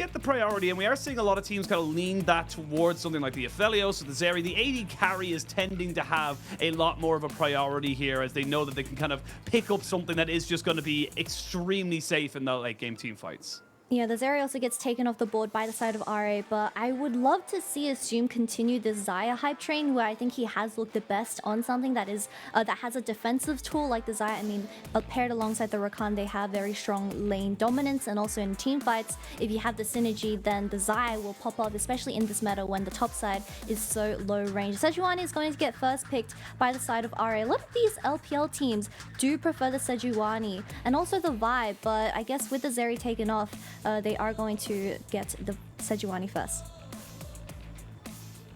get the priority, and we are seeing a lot of teams kind of lean that towards something like the Aphelios or the Zeri. The AD carry is tending to have a lot more of a priority here, as they know that they can kind of pick up something that is just going to be extremely safe in the late game team fights. Yeah, the Zeri also gets taken off the board by the side of RA, but I would love to see Assume continue this Xayah hype train, where I think he has looked the best on something that is that has a defensive tool like the Xayah. I mean, paired alongside the Rakan, they have very strong lane dominance, and also in team fights, if you have the synergy, then the Xayah will pop up, especially in this meta when the top side is so low range. Sejuani is going to get first picked by the side of RA. A lot of these LPL teams do prefer the Sejuani and also the vibe, but I guess with the Zeri taken off, they are going to get the Sejuani first.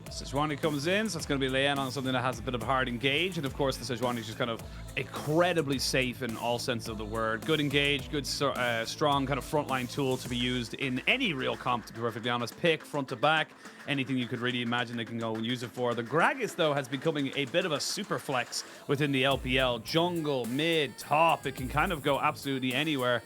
Sejuani comes in, so it's going to be Leanne on something that has a bit of hard engage, and of course the Sejuani is just kind of incredibly safe in all sense of the word. Good engage, good strong kind of frontline tool to be used in any real comp, to be perfectly honest. Pick, front to back, anything you could really imagine they can go and use it for. The Gragas, though, has becoming a bit of a super flex within the LPL. Jungle, mid, top, it can kind of go absolutely anywhere.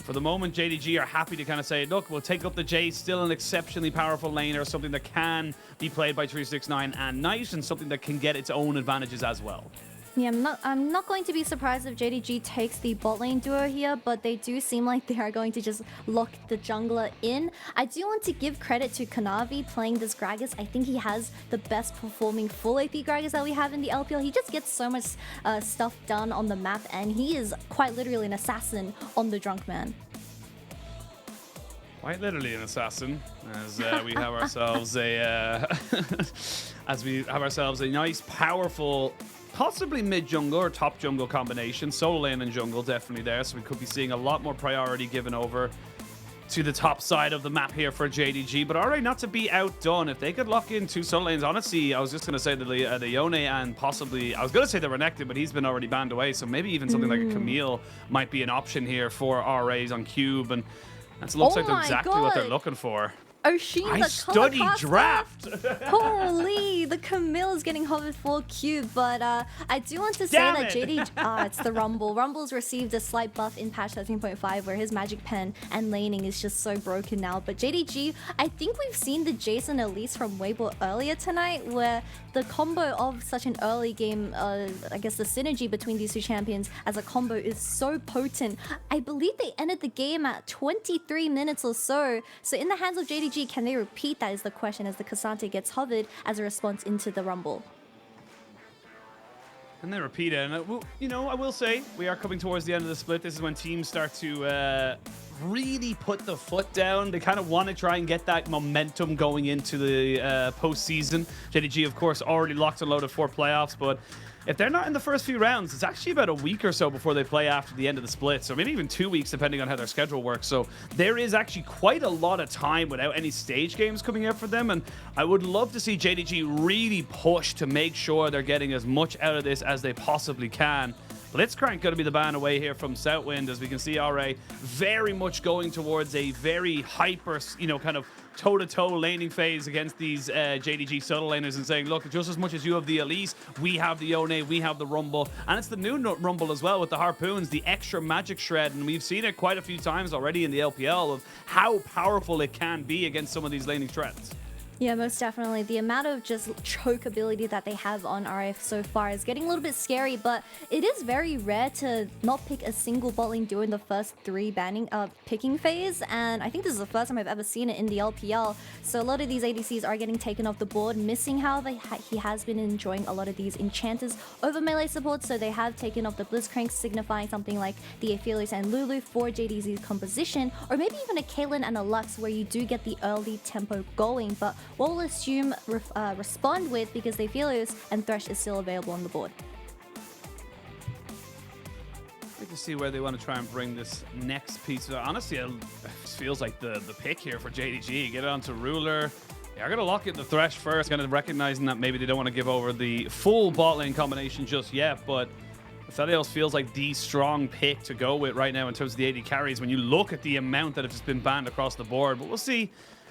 For the moment, JDG are happy to kind of say, look, we'll take up the J, still an exceptionally powerful laner, something that can be played by 369 and Knight, and something that can get its own advantages as well. Yeah, I'm not going to be surprised if JDG takes the bot lane duo here, but they do seem like they are going to just lock the jungler in. I do want to give credit to Kanavi playing this Gragas. I think he has the best performing full AP Gragas that we have in the LPL. He just gets so much stuff done on the map, and he is quite literally an assassin on the Drunk Man. Quite literally an assassin, as we have ourselves a nice, powerful, possibly mid jungle or top jungle combination. Solo lane and jungle definitely there, so we could be seeing a lot more priority given over to the top side of the map here for JDG. But alright, not to be outdone, if they could lock in two solo lanes. Honestly, I was just going to say the Yone, and possibly, I was going to say the Renekton, but he's been already banned away, so maybe even something like a Camille might be an option here for RAs on Cube, and that looks like exactly what they're looking for. Oshin, I study draft. Holy, the Camille is getting hovered for Cube, but I do want to say that JD, it's the Rumble. Rumble's received a slight buff in patch 13.5, where his magic pen and laning is just so broken now. But JDG, I think we've seen the Jason Elise from Weibo earlier tonight, where the combo of such an early game, I guess the synergy between these two champions as a combo is so potent. I believe they ended the game at 23 minutes or so. So in the hands of JDG, can they repeat that is the question, as the Cassante gets hovered as a response into the Rumble. And they repeat it, and you know, I will say, we are coming towards the end of the split. This is when teams start to really put the foot down. They kind of want to try and get that momentum going into the postseason. JDG, of course, already locked and loaded for playoffs, but if they're not in the first few rounds, it's actually about a week or so before they play after the end of the split. So maybe even 2 weeks, depending on how their schedule works. So there is actually quite a lot of time without any stage games coming out for them. And I would love to see JDG really push to make sure they're getting as much out of this as they possibly can. Blitzcrank going to be the ban away here from Southwind, as we can see RA very much going towards a very hyper, you know, kind of toe-to-toe laning phase against these JDG solo laners, and saying, look, just as much as you have the Elise, we have the Yone, we have the Rumble, and it's the new Rumble as well with the Harpoons, the extra magic shred, and we've seen it quite a few times already in the LPL of how powerful it can be against some of these laning threats. Yeah, most definitely. The amount of just choke ability that they have on RF so far is getting a little bit scary, but it is very rare to not pick a single bot lane duo in the first 3 picking phase, and I think this is the first time I've ever seen it in the LPL. So a lot of these ADCs are getting taken off the board. Missing, however, he has been enjoying a lot of these enchanters over melee support, so they have taken off the Blitzcrank, signifying something like the Aphelios and Lulu for JDZ's composition, or maybe even a Caitlyn and a Lux, where you do get the early tempo going, but what will Assume respond with, because the Aphelios and Thresh is still available on the board. I'd like to see where they want to try and bring this next piece. Honestly, it feels like the pick here for JDG. Get it onto Ruler. They are going to lock in the Thresh first, kind of recognizing that maybe they don't want to give over the full bot lane combination just yet, but Aphelios feels like the strong pick to go with right now in terms of the AD carries when you look at the amount that have just been banned across the board. But we'll see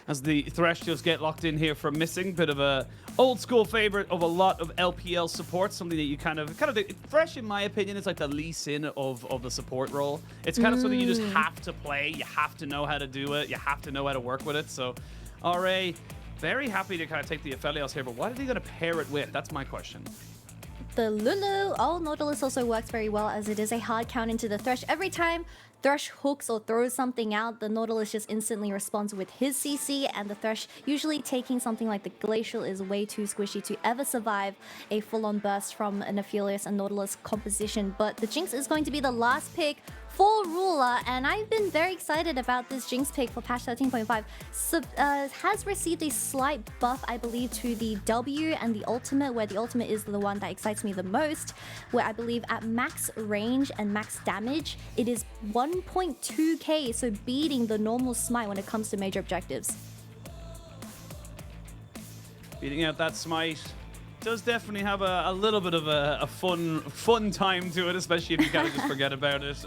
as the Thresh just get locked in here for missing. Bit of a old school favorite of a lot of LPL support, something that you kind of Thresh, in my opinion, is like the Lee Sin of the support role. It's kind of something you just have to play. You have to know how to do it. You have to know how to work with it. So RA, very happy to kind of take the Aphelios here, but what are they going to pair it with? That's my question. The Lulu. Oh, Nautilus also works very well as it is a hard count into the Thresh. Every time Thresh hooks or throws something out, the Nautilus just instantly responds with his CC, and the Thresh, usually taking something like the Glacial, is way too squishy to ever survive a full-on burst from an Aphelios and Nautilus composition. But the Jinx is going to be the last pick for Ruler, and I've been very excited about this Jinx pick for patch 13.5. Has received a slight buff, I believe, to the W and the ultimate, where the ultimate is the one that excites me the most, where I believe at max range and max damage, it is 1.2k, so beating the normal smite when it comes to major objectives. Beating out that smite does definitely have a little bit of a fun time to it, especially if you kind of just forget about it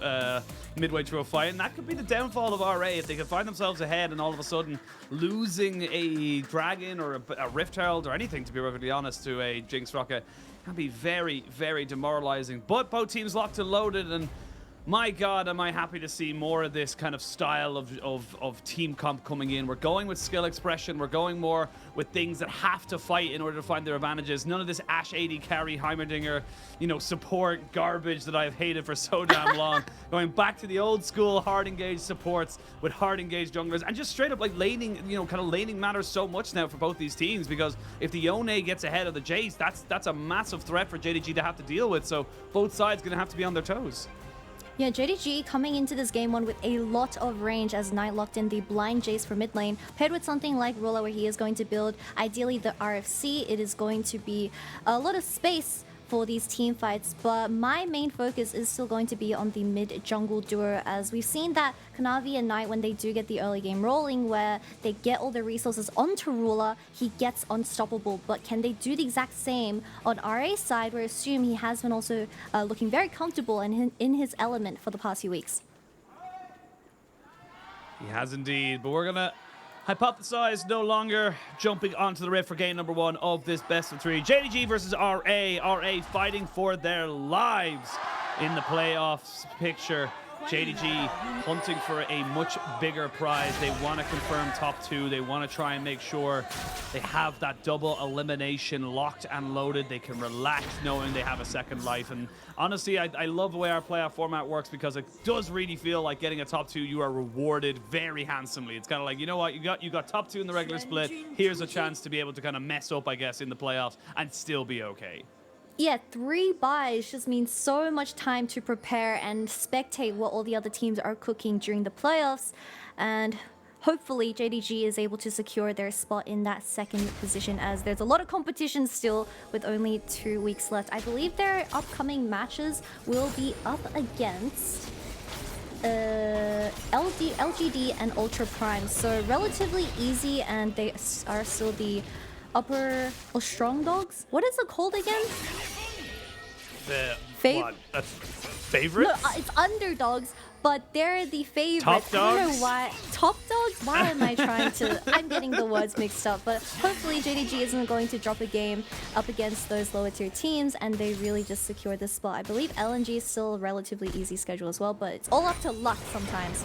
midway through a fight. And that could be the downfall of RA if they could find themselves ahead and all of a sudden losing a Dragon or a Rift Herald or anything, to be perfectly honest, to a Jinx Rocket. Can be very, very demoralizing. But both teams locked and loaded, and my God, am I happy to see more of this kind of style of team comp coming in. We're going with skill expression. We're going more with things that have to fight in order to find their advantages. None of this Ashe 80 carry, Heimerdinger, support garbage that I've hated for so damn long. Going back to the old school hard engaged supports with hard engaged junglers, and just straight up like laning, kind of laning matters so much now for both these teams, because if the Yone gets ahead of the Jace, that's a massive threat for JDG to have to deal with. So both sides going to have to be on their toes. Yeah, JDG coming into this game one with a lot of range as Knight locked in the blind Jace for mid lane, paired with something like Ruler, where he is going to build ideally the RFC. It is going to be a lot of space for these team fights, but my main focus is still going to be on the mid jungle duo, as we've seen that Kanavi and Knight, when they do get the early game rolling where they get all the resources onto Ruler, he gets unstoppable. But can they do the exact same on RA's side, where I assume he has been also looking very comfortable and in his element for the past few weeks? He has indeed, but we're gonna hypothesize no longer. Jumping onto the rift for game number 1 of this best of 3. JDG versus RA. RA fighting for their lives in the playoffs picture. JDG hunting for a much bigger prize. They want to confirm top 2. They want to try and make sure they have that double elimination locked and loaded. They can relax knowing they have a second life. And honestly, I love the way our playoff format works, because it does really feel like getting a top 2, you are rewarded very handsomely. It's kind of like, you know what, you got top 2 in the regular split. Here's a chance to be able to kind of mess up, I guess, in the playoffs and still be okay. Yeah, 3 buys just means so much time to prepare and spectate what all the other teams are cooking during the playoffs. And hopefully JDG is able to secure their spot in that second position, as there's a lot of competition still with only 2 weeks left. I believe their upcoming matches will be up against LGD and Ultra Prime. So relatively easy, and they are still the upper or strong dogs. What is it called again? The what? That's favorites? No, it's underdogs, but they're the favorites. Top dogs? I don't know why. Top dogs? Why am I trying to? I'm getting the words mixed up. But hopefully JDG isn't going to drop a game up against those lower tier teams, and they really just secure this spot. I believe LNG is still a relatively easy schedule as well, but it's all up to luck sometimes.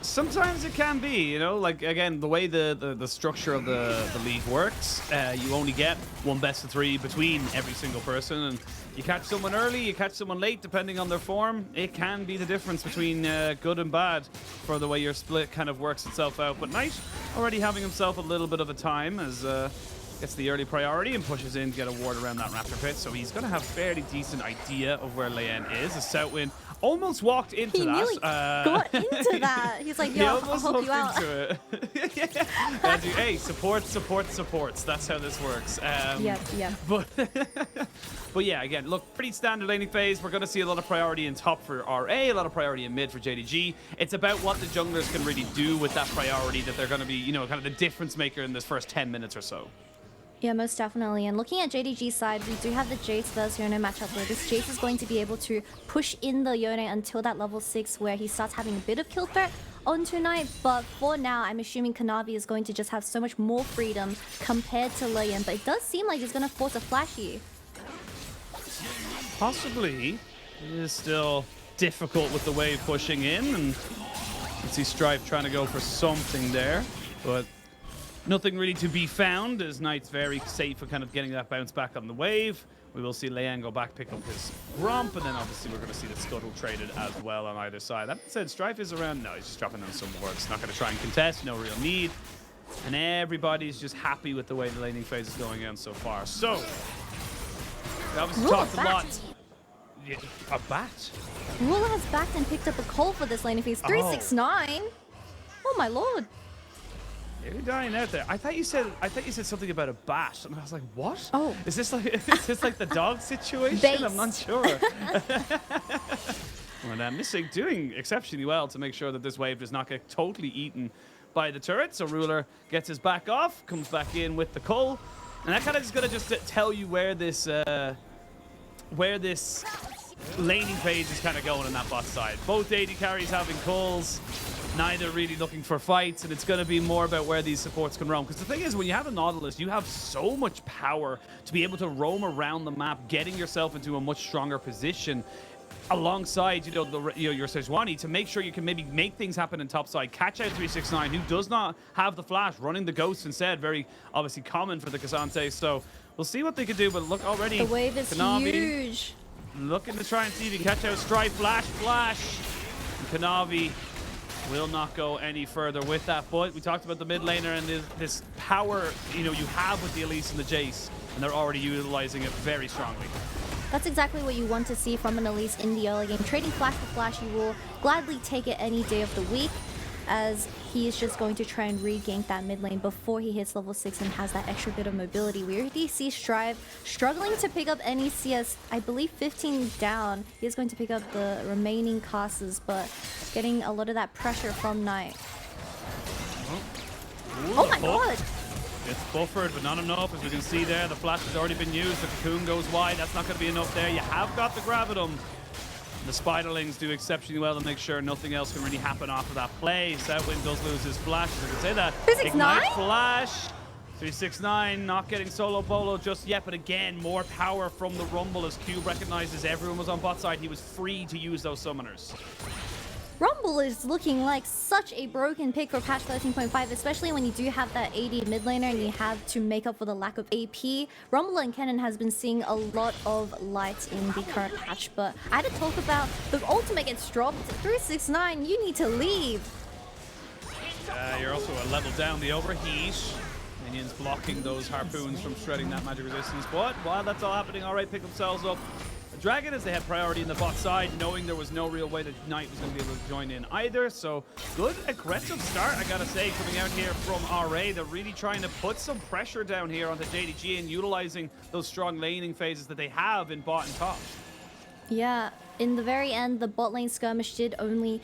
Sometimes it can be, like, again, the way the structure of the league works, you only get one best of 3 between every single person, and you catch someone early, you catch someone late, depending on their form. It can be the difference between good and bad for the way your split kind of works itself out. But Knight already having himself a little bit of a time, as gets the early priority and pushes in to get a ward around that Raptor pit, so he's going to have a fairly decent idea of where Leyen is. As Southwind almost walked into that. He nearly got into that. He's like, yo, I'll help you out. Into it. Hey, supports. That's how this works. Yeah. But yeah, again, look, pretty standard laning phase. We're going to see a lot of priority in top for RA, a lot of priority in mid for JDG. It's about what the junglers can really do with that priority, that they're going to be, kind of the difference maker in this first 10 minutes or so. Yeah, most definitely. And looking at JDG's side, we do have the Jace versus Yone matchup, where this Jace is going to be able to push in the Yone until that level 6, where he starts having a bit of kill threat on tonight, but for now, I'm assuming Kanavi is going to just have so much more freedom compared to Leyen, but it does seem like he's going to force a flash here. Possibly. It is still difficult with the wave pushing in, and you can see Strife trying to go for something there, but nothing really to be found, as Knight's very safe for kind of getting that bounce back on the wave. We will see Leyen go back, pick up his Gromp, and then obviously we're going to see the Scuttle traded as well on either side. That said, Strife is around. No, he's just dropping down some wards. Not going to try and contest, no real need. And everybody's just happy with the way the laning phase is going on so far. So, we obviously talked a lot. Yeah, a bat? Ruler has backed and picked up a call for this laning phase. 369? Oh my lord. You're dying out there. I thought you said something about a bat, and I was like, what? Oh. Is this like the dog situation? Base. I'm not sure. Well, Missing doing exceptionally well to make sure that this wave does not get totally eaten by the turret. So Ruler gets his back off, comes back in with the cull, and that kind of is going to just tell you where this laning phase is kind of going on that bot side. Both AD carries having culls. Neither really looking for fights, and it's going to be more about where these supports can roam. Because the thing is, when you have a Nautilus, you have so much power to be able to roam around the map, getting yourself into a much stronger position alongside, your Sejuani, to make sure you can maybe make things happen in topside. Catch out 369, who does not have the flash, running the Ghost instead. Very obviously common for the K'Sante. So we'll see what they can do, but look already. The wave is Kanavi huge. looking to try and see if he can catch out Strife. Flash. And Kanavi will not go any further with that, but we talked about the mid laner and this power you have with the Elise and the Jace, and they're already utilizing it very strongly. That's exactly what you want to see from an Elise in the early game. Trading flash for flash, you will gladly take it any day of the week, as he is just going to try and regain that mid lane before he hits level 6 and has that extra bit of mobility. We already see Strive struggling to pick up any CS, I believe 15 down. He is going to pick up the remaining casters, but getting a lot of that pressure from Knight. Oh my god! It's buffered, but not enough. As we can see there, the flash has already been used. The cocoon goes wide. That's not going to be enough there. You have got the Gravitum. The Spiderlings do exceptionally well to make sure nothing else can really happen off of that play. Southwind does lose his flash, as I can say that. 369? Ignite flash. 369 not getting solo bolo just yet, but again, more power from the Rumble as Cube recognizes everyone was on bot side. He was free to use those summoners. Rumble is looking like such a broken pick for patch 13.5, especially when you do have that AD mid laner and you have to make up for the lack of AP. Rumble and Kennen has been seeing a lot of light in the current patch, but I had to talk about the ultimate gets dropped. 369, you need to leave. You're also a level down the overheat. Minions blocking those harpoons from shredding that magic resistance, but while that's all happening, alright, pick themselves up. Dragon, as they had priority in the bot side, knowing there was no real way that Knight was going to be able to join in either. So good aggressive start, I gotta say, coming out here from RA. They're really trying to put some pressure down here onto JDG and utilizing those strong laning phases that they have in bot and top. Yeah, in the very end, the bot lane skirmish did only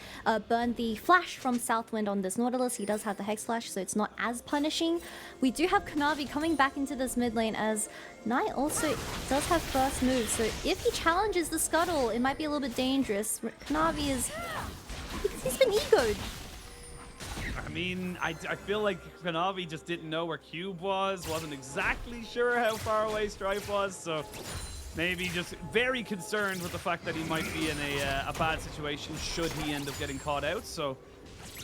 burn the flash from Southwind on this Nautilus. He does have the Hex Flash, so it's not as punishing. We do have Kanavi coming back into this mid lane, as Knight also does have first move. So if he challenges the Scuttle, it might be a little bit dangerous. Kanavi is... he's been egoed. I mean, I feel like Kanavi just didn't know where Cube was, wasn't exactly sure how far away Strife was, so... maybe just very concerned with the fact that he might be in a bad situation should he end up getting caught out. So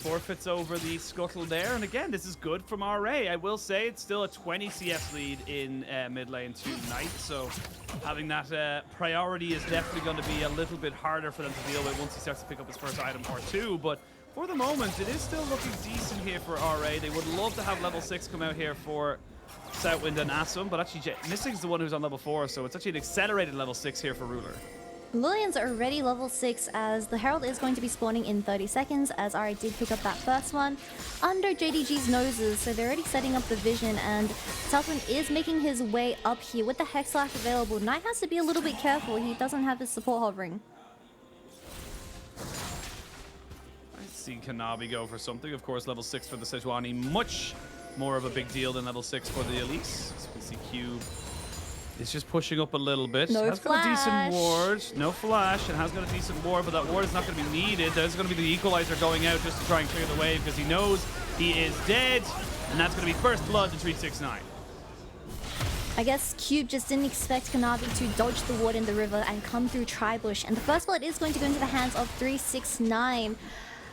forfeits over the Scuttle there. And again, this is good from RA. I will say it's still a 20 CS lead in mid lane to Knight. So having that priority is definitely going to be a little bit harder for them to deal with once he starts to pick up his first item or two. But for the moment, it is still looking decent here for RA. They would love to have level 6 come out here for Southwind and Asum, but actually Missing's the one who's on level 4, so it's actually an accelerated level 6 here for Ruler. Lillian's already level 6, as the Herald is going to be spawning in 30 seconds, as RA did pick up that first one under JDG's noses, so they're already setting up the vision, and Southwind is making his way up here with the Hex Slash available. Knight has to be a little bit careful, he doesn't have his support hovering. I see Kanavi go for something. Of course, level 6 for the Sejuani, much more of a big deal than level 6 for the Elise. So we see Cube It's just pushing up a little bit. No has got a decent flash. ward. No flash, and has got a decent ward, but that ward is not going to be needed. There's going to be the equalizer going out just to try and clear the wave because he knows he is dead, and that's going to be first blood to 369. I guess Cube just didn't expect Kanavi to dodge the ward in the river and come through Tribush. And the first blood is going to go into the hands of 369.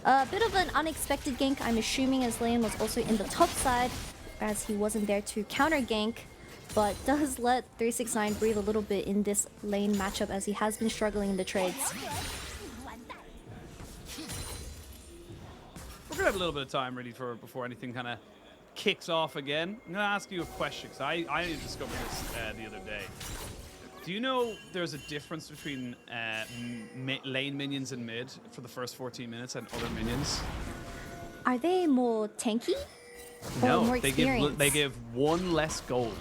A bit of an unexpected gank, I'm assuming, as lane was also in the top side, as he wasn't there to counter gank. But does let 369 breathe a little bit in this lane matchup as he has been struggling in the trades. We're going to have a little bit of time, really, before anything kind of kicks off again. I'm going to ask you a question, because I discovered this the other day. Do you know there's a difference between lane minions in mid for the first 14 minutes and other minions? Are they more tanky? No, or more experienced? they give one less gold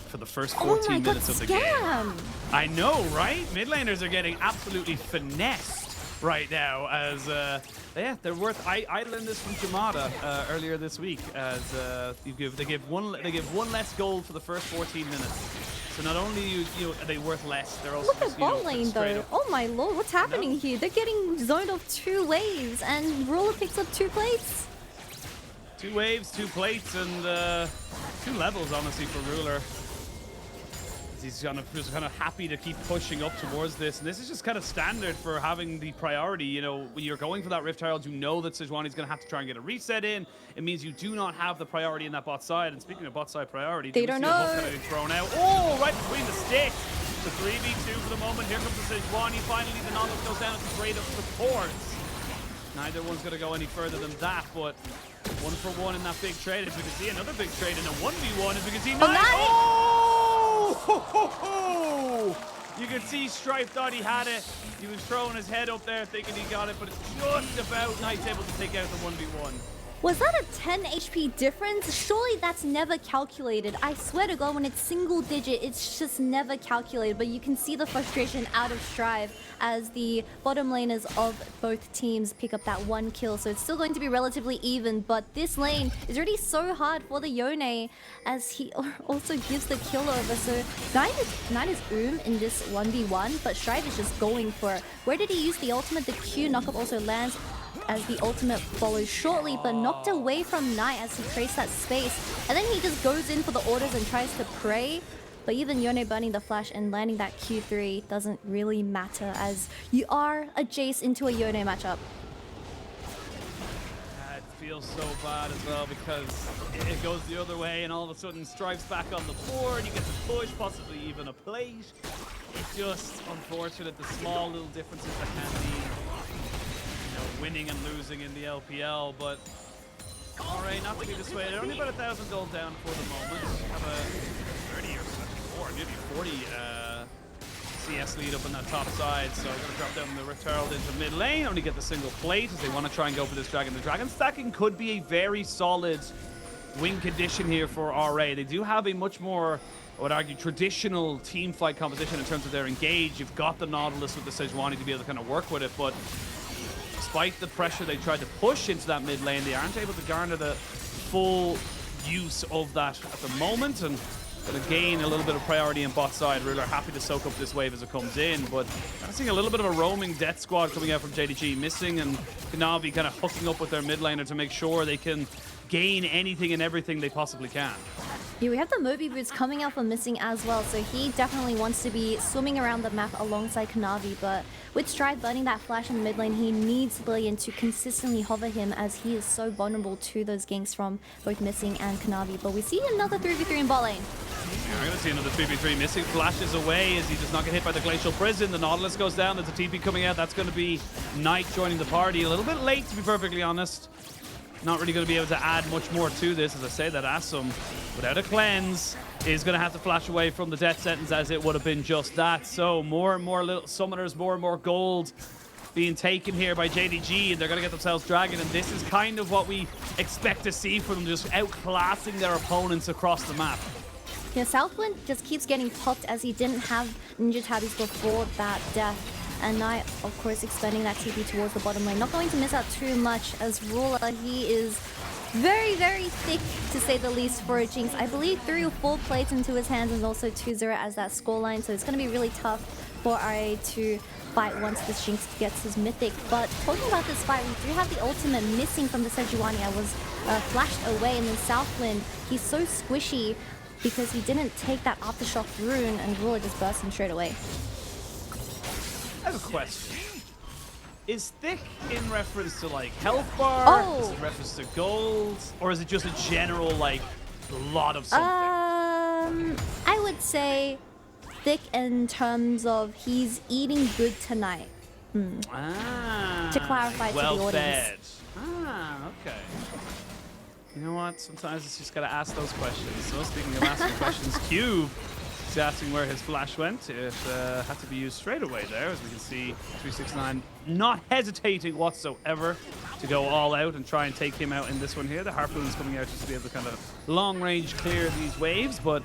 for the first 14 minutes of the scam. game. I know, right? Mid laners are getting absolutely finessed right now as yeah, they're worth. I learned this from Jamada earlier this week as they give one less gold for the first 14 minutes. So not only are they worth less, they're also Look at bot lane though. Oh my lord, what's happening here? They're getting zoned off 2 waves and Ruler picks up 2 plates. 2 waves, 2 plates, and 2 levels honestly for Ruler. He's just kind of happy to keep pushing up towards this, and this is just kind of standard for having the priority. You know, when you're going for that Rift Herald, you know that Sejuani's going to have to try and get a reset in. It means you do not have the priority in that bot side. And speaking of bot side priority, they don't know. Kind of thrown out. Oh, right between the sticks. The 3v2 for the moment. Here comes the Sejuani. Finally, the Nautilus goes down as a trade of supports. Neither one's going to go any further than that, but 1 for 1 in that big trade. As we can see, another big trade in a 1v1. As we can see, you can see Strife thought he had it. He was throwing his head up there thinking he got it, but it's just about Knight's able to take out the 1v1. Was that a 10 HP difference? Surely that's never calculated. I swear to God, when it's single digit, it's just never calculated. But you can see the frustration out of Strive as the bottom laners of both teams pick up that 1 kill. So it's still going to be relatively even, but this lane is already so hard for the Yone as he also gives the kill over. So 9 is in this 1v1, but Strive is just going for it. Where did he use the ultimate? The Q knockup also lands as the ultimate follows shortly, but knocked away from Knight as he creates that space. And then he just goes in for the orders and tries to pray. But even Yone burning the flash and landing that Q3 doesn't really matter as you are a Jace into a Yone matchup. It feels so bad as well because it goes the other way and all of a sudden Strife's back on the board. You get the push, possibly even a plate. It's just unfortunate, the small little differences that can be winning and losing in the LPL, but alright, not to be dissuaded. Only about 1,000 gold down for the moment. Have a 30 or 74, nearly 40 CS lead up on that top side, so we're going to drop down the Rift Herald into mid lane, only get the single plate as they want to try and go for this Dragon. The Dragon stacking could be a very solid win condition here for RA. They do have a much more, I would argue, traditional team fight composition in terms of their engage. You've got the Nautilus with the Sejuani to be able to kind of work with it, but despite the pressure they tried to push into that mid lane, they aren't able to garner the full use of that at the moment, and going to gain a little bit of priority in bot side. Ruler happy to soak up this wave as it comes in, but I'm seeing a little bit of a roaming death squad coming out from JDG missing, and Kanavi kind of hooking up with their mid laner to make sure they can gain anything and everything they possibly can. Yeah, we have the Moby Boots coming out for missing as well, so he definitely wants to be swimming around the map alongside Kanavi, but with Strive burning that flash in the mid lane, he needs Lillian to consistently hover him as he is so vulnerable to those ganks from both missing and Kanavi. But we see another 3v3 in bot lane. Yeah, we're going to see another 3v3. Missing flashes away as he does not get hit by the Glacial Prison. The Nautilus goes down. There's a TP coming out. That's going to be Knight joining the party. A little bit late, to be perfectly honest. Not really going to be able to add much more to this. As I say, that Asum, without a cleanse, is going to have to flash away from the death sentence, as it would have been just that. So more and more little summoners, more and more gold being taken here by JDG, and they're going to get themselves Dragon, and this is kind of what we expect to see from them, just outclassing their opponents across the map. Yeah, Southwind just keeps getting popped as he didn't have Ninja Tabbies before that death. And Knight, of course, expanding that TP towards the bottom lane. Not going to miss out too much as Ruler, he is Very, very thick, to say the least, for a Jinx. I believe 3 or 4 plates into his hands and also 2-0 as that scoreline, so it's going to be really tough for RA to fight once this Jinx gets his mythic. But talking about this fight, we do have the ultimate missing from the Sejuani. I was flashed away, and then Southwind, he's so squishy because he didn't take that Aftershock rune, and Ruler just burst him straight away. I have a question. Is thick in reference to like health bar? Oh. Is it reference to gold? Or is it just a general like lot of something? I would say thick in terms of he's eating good tonight. Ah, To clarify well to the audience. fed. Ah, okay. You know what? Sometimes it's just gotta ask those questions. So speaking of asking questions, Cube is asking where his flash went. It had to be used straight away there, as we can see 369 not hesitating whatsoever to go all out and try and take him out in this one here. The Harpoon's coming out just to be able to kind of long range clear these waves, but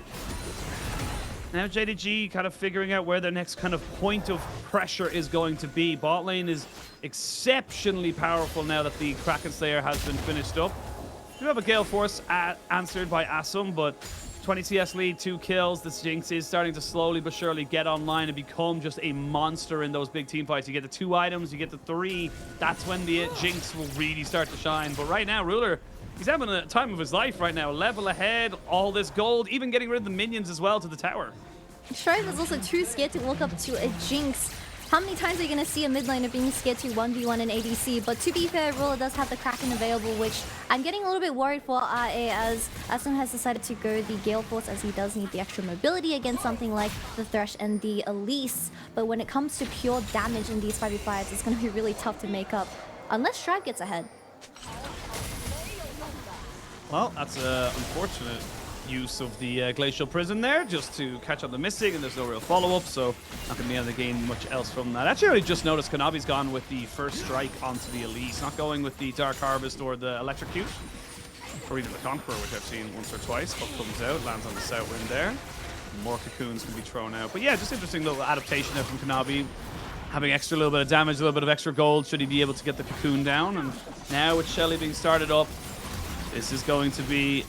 now JDG kind of figuring out where their next kind of point of pressure is going to be. Bot lane is exceptionally powerful now that the Kraken Slayer has been finished up. We do have a Gale Force answered by Asum, but 20 CS lead, 2 kills. This Jinx is starting to slowly but surely get online and become just a monster in those big team fights. You get the 2 items, you get the 3. That's when the Jinx will really start to shine. But right now, Ruler, he's having a time of his life right now. Level ahead, all this gold, even getting rid of the minions as well to the tower. Shrove is also too scared to walk up to a Jinx. How many times are you going to see a mid laner being scared to 1v1 an ADC? But to be fair, Ruler does have the Kraken available, which I'm getting a little bit worried for RA, as Asum has decided to go the Gale Force, as he does need the extra mobility against something like the Thresh and the Elise. But when it comes to pure damage in these 5v5s, it's going to be really tough to make up, unless Strive gets ahead. Well, that's unfortunate use of the Glacial Prison there, just to catch up the missing, and there's no real follow-up, so not going to be able to gain much else from that. Actually, I just noticed Kanabi's gone with the first strike onto the Elise, not going with the Dark Harvest or the Electrocute, or even the Conqueror, which I've seen once or twice. Hook comes out, lands on the south wind there. More cocoons can be thrown out. But yeah, just interesting little adaptation there from Kanabi. Having extra little bit of damage, a little bit of extra gold, should he be able to get the cocoon down. And now with Shelly being started up, this is going to be a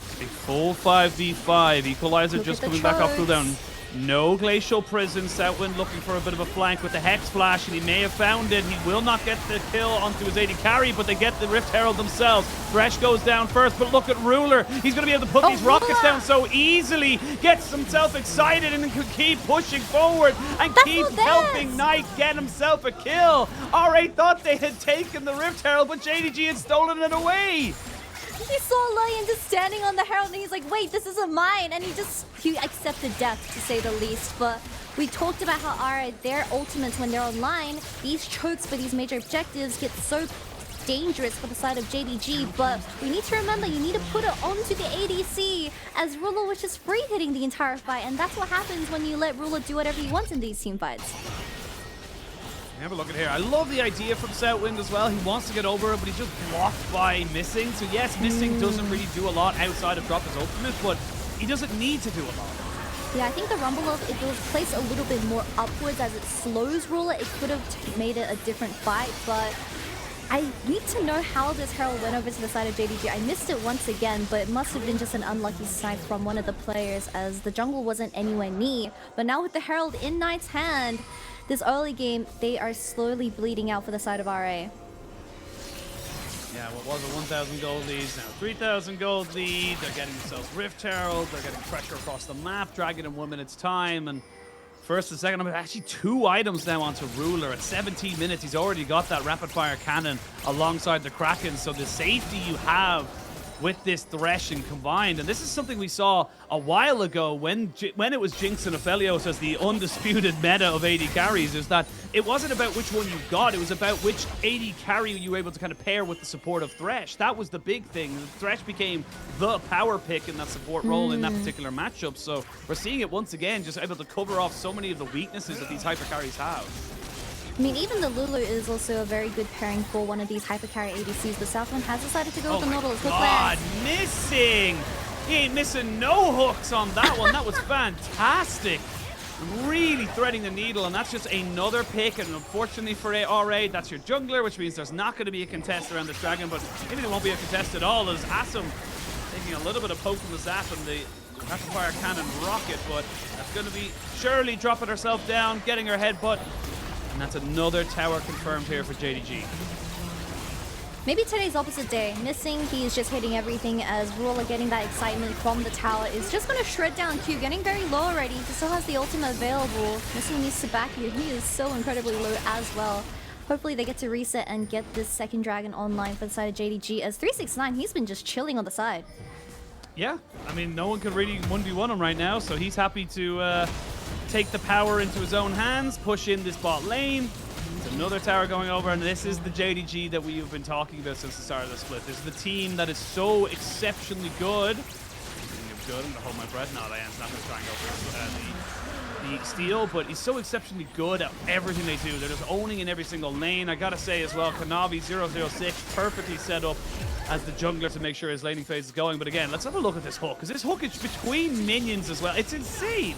full 5v5. Equalizer just coming back off cooldown. No Glacial Prison. Southwind looking for a bit of a flank with the Hex Flash, and he may have found it. He will not get the kill onto his AD carry, but they get the Rift Herald themselves. Thresh goes down first, but look at Ruler. He's going to be able to put these rockets down so easily. Gets himself excited and can keep pushing forward and keep helping Knight get himself a kill. RA thought they had taken the Rift Herald, but JDG had stolen it away. He saw Lion just standing on the Herald, and he's like, wait, this isn't mine. And he accepted death, to say the least. But we talked about how their ultimates, when they're online, these chokes for these major objectives get so dangerous for the side of JDG. But we need to remember, you need to put it onto the ADC, as Ruler was just free hitting the entire fight. And that's what happens when you let Ruler do whatever he wants in these team fights. Have a look at here. I love the idea from Southwind as well. He wants to get over it, but he's just blocked by Missing. So yes, Missing doesn't really do a lot outside of drop his ultimate, but he doesn't need to do a lot. Yeah, I think the Rumble Off, if it was placed a little bit more upwards as it slows Ruler, it could have made it a different fight. But I need to know how this Herald went over to the side of JDG. I missed it once again, but it must have been just an unlucky snipe from one of the players, as the jungle wasn't anywhere near. But now with the Herald in Knight's hand, this early game, they are slowly bleeding out for the side of RA. Yeah, what was a 1,000 gold lead, now 3,000 gold lead. They're getting themselves Rift Herald. They're getting pressure across the map, dragging in 1 minute's time. And first and second, actually 2 items now onto Ruler. At 17 minutes, he's already got that rapid fire cannon alongside the Kraken. So the safety you have with this Thresh and combined, and this is something we saw a while ago when it was Jinx and Aphelios as the undisputed meta of AD carries, is that it wasn't about which one you got, it was about which AD carry you were able to kind of pair with the support of Thresh. That was the big thing. Thresh became the power pick in that support role in that particular matchup, so we're seeing it once again, just able to cover off so many of the weaknesses that these hyper carries have. I mean, even the Lulu is also a very good pairing for one of these hypercarry ADCs. The Southwind has decided to go with the Nautilus. Oh my God, Missing! He ain't missing no hooks on that one. That was fantastic. really threading the needle, and that's just another pick. And unfortunately for RA, that's your jungler, which means there's not going to be a contest around this dragon, but maybe there won't be a contest at all as Asum taking a little bit of poke from the zap and the rapid fire cannon rocket, but that's going to be Shirley dropping herself down, getting her headbutt, and that's another tower confirmed here for JDG. Maybe today's opposite day. Missing, he's just hitting everything as Ruler getting that excitement from the tower is just going to shred down Q, getting very low already. He still has the ultimate available. Missing needs to back here. He is so incredibly low as well. Hopefully they get to reset and get this second dragon online for the side of JDG as 369, he's been just chilling on the side. Yeah, I mean, no one can really 1v1 him right now, so he's happy to take the power into his own hands, push in this bot lane. It's another tower going over, and this is the JDG that we have been talking about since the start of the split. This is the team that is so exceptionally good. Speaking of good, I'm going to hold my breath. No, Leanne's not going to try and go for the steal, but he's so exceptionally good at everything they do. They're just owning in every single lane. I got to say as well, Kanavi 006 perfectly set up as the jungler to make sure his laning phase is going. But again, let's have a look at this hook, because this hook is between minions as well. It's insane.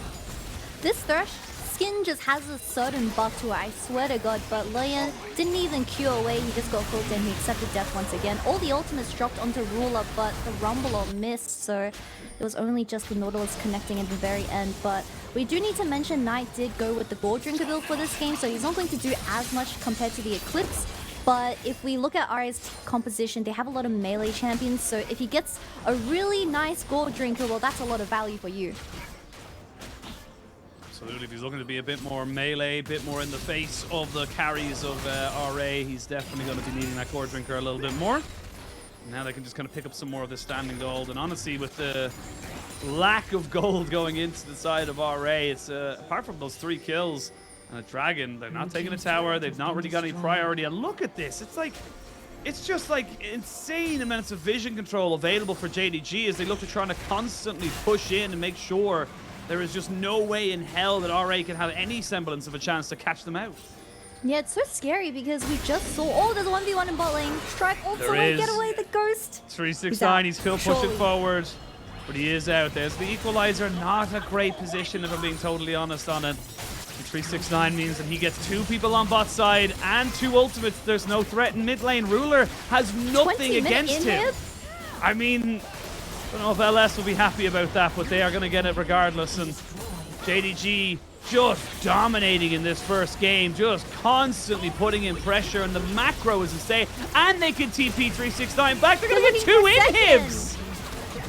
This Thresh skin just has a certain buff to it, I swear to god, but Lion didn't even Q away, he just got hooked and he accepted death once again. All the ultimates dropped onto Ruler, but the Rumble missed, so it was only just the Nautilus connecting at the very end. But we do need to mention Knight did go with the Gold Drinker build for this game, so he's not going to do as much compared to the Eclipse. But if we look at RA's composition, they have a lot of melee champions, so if he gets a really nice Gold Drinker, well, that's a lot of value for you. Absolutely, if he's looking to be a bit more melee, a bit more in the face of the carries of RA, he's definitely going to be needing that Gold Drinker a little bit more. Now they can just kind of pick up some more of this standing gold, and honestly, with the lack of gold going into the side of RA, it's apart from those 3 kills and a dragon, they're not taking a tower, they've not really got any priority. And look at this, it's just like insane amounts of vision control available for JDG as they look to trying to constantly push in and make sure there is just no way in hell that RA can have any semblance of a chance to catch them out. Yeah, it's so scary because we just saw... Oh, there's a 1v1 in bot lane. Strike also get away the ghost. 369, he's still pushing forward, but he is out. There's the equalizer. Not a great position if I'm being totally honest on it. The 369 means that he gets 2 people on bot side and 2 ultimates. There's no threat in mid lane. Ruler has nothing against him. I mean... I don't know if LS will be happy about that, but they are going to get it regardless. And JDG just dominating in this first game, just constantly putting in pressure, and the macro is insane. And they can TP 369 back. They're going to get 2 inhibs.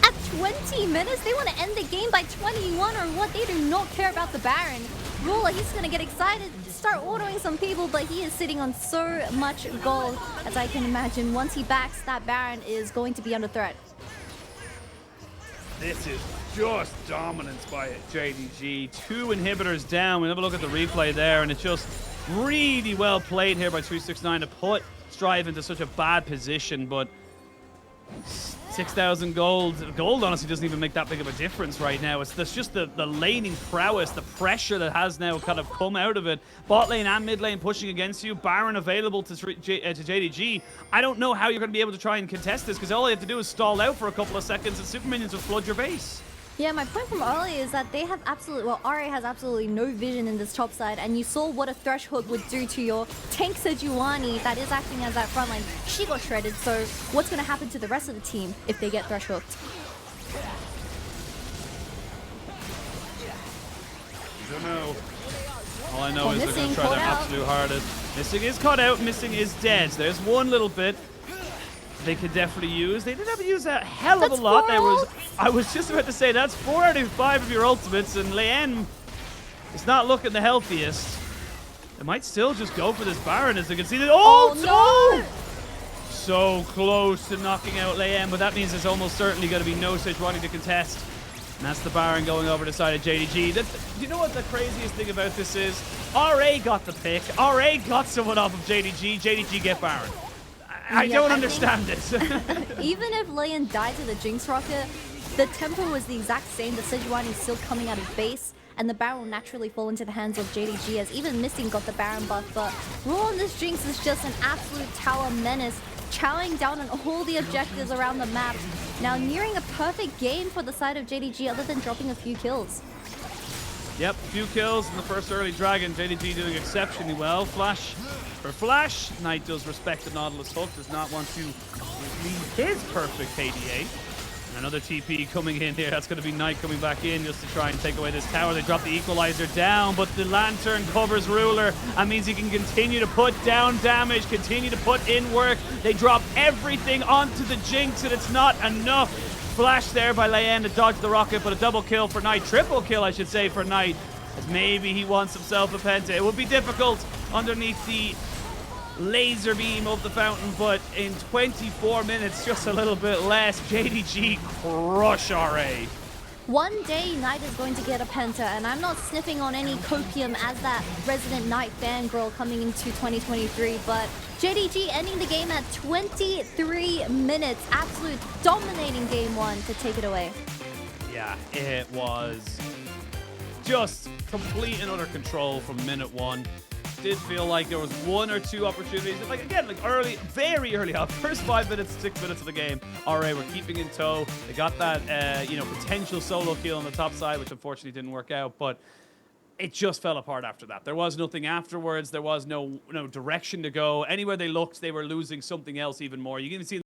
At 20 minutes, they want to end the game by 21 or what? They do not care about the Baron. Ruler, he's going to get excited, start ordering some people, but he is sitting on so much gold, as I can imagine. Once he backs, that Baron is going to be under threat. This is just dominance by JDG. 2 inhibitors down. We have a look at the replay there, and it's just really well played here by 369 to put Strive into such a bad position, but 6,000 gold. Gold honestly doesn't even make that big of a difference right now. It's just the laning prowess, the pressure that has now kind of come out of it. Bot lane and mid lane pushing against you. Baron available to JDG. I don't know how you're going to be able to try and contest this, because all you have to do is stall out for a couple of seconds and super minions will flood your base. Yeah, my point from earlier is that they have RA has absolutely no vision in this top side, and you saw what a Thresh Hook would do to your tank Sejuani that is acting as that front line. She got shredded, so what's going to happen to the rest of the team if they get Thresh Hooked? I don't know. All I know is they're going to try their absolute hardest. Missing is caught out, Missing is dead. So there's one little bit they could definitely use. They did have to use a hell of a lot. I was just about to say, that's 4 out of 5 of your ultimates, and Leanne is not looking the healthiest. They might still just go for this Baron, as they can see that. Oh no! So close to knocking out Leanne, but that means there's almost certainly going to be no Sejuani to contest. And that's the Baron going over to the side of JDG. Do you know what the craziest thing about this is? RA got the pick. RA got someone off of JDG. JDG get Baron. I don't understand this. Even if Leon died to the Jinx Rocket, the tempo was the exact same. The Sejuani is still coming out of base, and the Baron will naturally fall into the hands of JDG, as even Missing got the Baron buff. But Raw on this Jinx is just an absolute tower menace, chowing down on all the objectives around the map. Now nearing a perfect game for the side of JDG, other than dropping a few kills. Yep, few kills in the first early dragon. JDG doing exceptionally well. Flash for Flash. Knight does respect the Nautilus hook. Does not want to leave his perfect KDA. And another TP coming in here. That's going to be Knight coming back in just to try and take away this tower. They drop the equalizer down, but the Lantern covers Ruler. That means he can continue to put down damage, continue to put in work. They drop everything onto the Jinx, and it's not enough. Flash there by Leyen to dodge the rocket, but a double kill for Knight. Triple kill, I should say, for Knight. As maybe he wants himself a penta. It would be difficult underneath the laser beam of the fountain, but in 24 minutes, just a little bit less, JDG crush RA. One day, Knight is going to get a penta, and I'm not sniffing on any copium as that resident Knight fangirl coming into 2023, but JDG ending the game at 23 minutes. Absolute dominating game one to take it away. Yeah, it was just complete and utter control from minute one. Did feel like there was one or two opportunities. Like, again, like early, very early on, first 5 minutes, 6 minutes of the game, RA were keeping in tow. They got that, you know, potential solo kill on the top side, which unfortunately didn't work out, but it just fell apart after that. There was nothing afterwards. There was no direction to go. Anywhere they looked, they were losing something else even more. You can even see